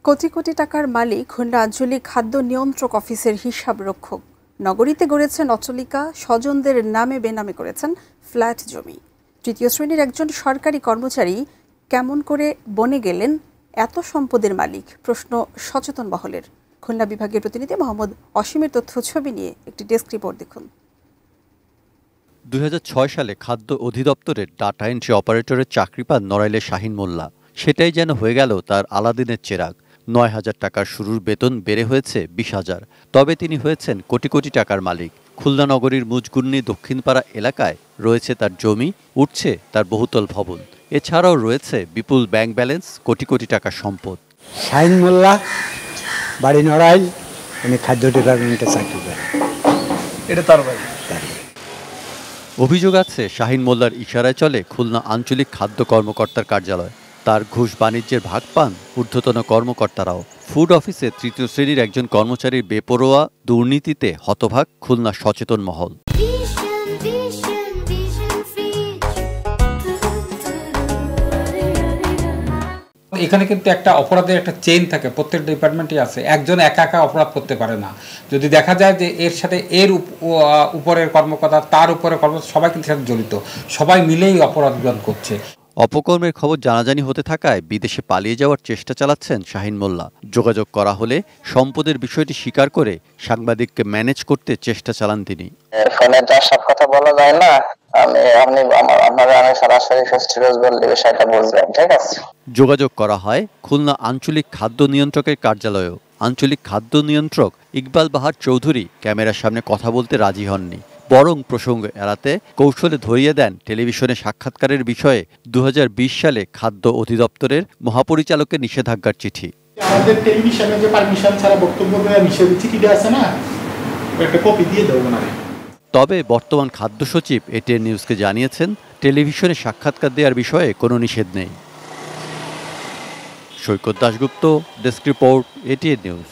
কোটি কোটি টাকার মালিক খুলনা আঞ্চলিক খাদ্য নিয়ন্ত্রক অফিসের হিসাব রক্ষক। নগরীতে গড়েছেন অট্টালিকা, স্বজনদের নামে বেনামে করেছেন ফ্ল্যাট জমি। তৃতীয় শ্রেণীর একজন সরকারি কর্মচারী কেমন করে বনে গেলেন এত সম্পদের মালিক, প্রশ্ন সচেতন মহলের। খুলনা বিভাগীয় প্রতিনিধি মোহাম্মদ অসীমের তথ্য ছবি নিয়ে একটি ডেস্ক রিপোর্ট দেখুন। 2006 সালে খাদ্য অধিদপ্তরের ডাটা এন্ট্রি অপারেটরের চাকরি পান নড়াইলের শাহিন মোল্লা। সেটাই যেন হয়ে গেল তার আলাদিনের চেরাগ। 9,000 টাকার শুরুর বেতন বেড়ে হয়েছে 20,000। তবে তিনি হয়েছেন কোটি কোটি টাকার মালিক। খুলনা নগরীর মুজগুন্নি দক্ষিণপাড়া এলাকায় রয়েছে তার জমি, উঠছে তার বহুতল ভবন। এছাড়াও রয়েছে বিপুল ব্যাংক ব্যালেন্স, কোটি কোটি টাকার সম্পদ। শাহিন মোল্লা, বাড়ি নড়াইল, উনি খাদ্য ডিপার্টমেন্টে চাকরি করেন। এটা তার বাড়ি। অভিযোগ আছে শাহিন মোল্লার ইশারায় চলে খুলনা আঞ্চলিক খাদ্য কর্মকর্তার কার্যালয়। তার ঘুষ বাণিজ্যের ভাগ পান ঊর্ধ্বতন কর্মকর্তারাও। ফুড অফিসে তৃতীয় শ্রেণীর একজন কর্মচারীর বেপরোয়া দুর্নীতিতে হতভাগ খুলনা সচেতন মহল। এখানে কিন্তু একটা অপরাধের একটা চেইন থাকে, প্রত্যেক ডিপার্টমেন্টই আছে। একজন একা একা অপরাধ করতে পারে না। যদি দেখা যায় যে এর সাথে এর উপরের কর্মকর্তা, তার উপরে কর্মকর্তা, সবাই কিন্তু সাথে জড়িত, সবাই মিলেই অপরাধ করছে। অপকর্মের খবর জানাজানি হতে থাকায় বিদেশে পালিয়ে যাওয়ার চেষ্টা চালাচ্ছেন শাহিন মোল্লা। যোগাযোগ করা হলে সম্পদের বিষয়টি স্বীকার করে সাংবাদিককে ম্যানেজ করতে চেষ্টা চালান তিনি। ফোনে তো সব কথা বলা যায় না, আমি সরাসরি ফেস্টিভ্যাল বললে বিষয়টা বুঝবেন, ঠিক আছে? যোগাযোগ করা হয় খুলনা আঞ্চলিক খাদ্য নিয়ন্ত্রকের কার্যালয়েও। আঞ্চলিক খাদ্য নিয়ন্ত্রক ইকবাল বাহার চৌধুরী ক্যামেরার সামনে কথা বলতে রাজি হননি, বরং প্রসঙ্গ এড়াতে কৌশলে ধরিয়ে দেন টেলিভিশনে সাক্ষাৎকারের বিষয়ে 2020 সালে খাদ্য অধিদপ্তরের মহাপরিচালকের নিষেধাজ্ঞার চিঠি। আমাদের টেলিভিশনে যে পারমিশন ছাড়া বক্তব্য দেওয়ার নিষেধের চিঠিটা আছে না, একটা কপি দিয়ে দেবো না। তবে বর্তমান খাদ্য সচিব এটিএন নিউজকে জানিয়েছেন, টেলিভিশনে সাক্ষাৎকার দেওয়ার বিষয়ে কোনো নিষেধ নেই। Saikat Dasgupta, desk report, ATN news.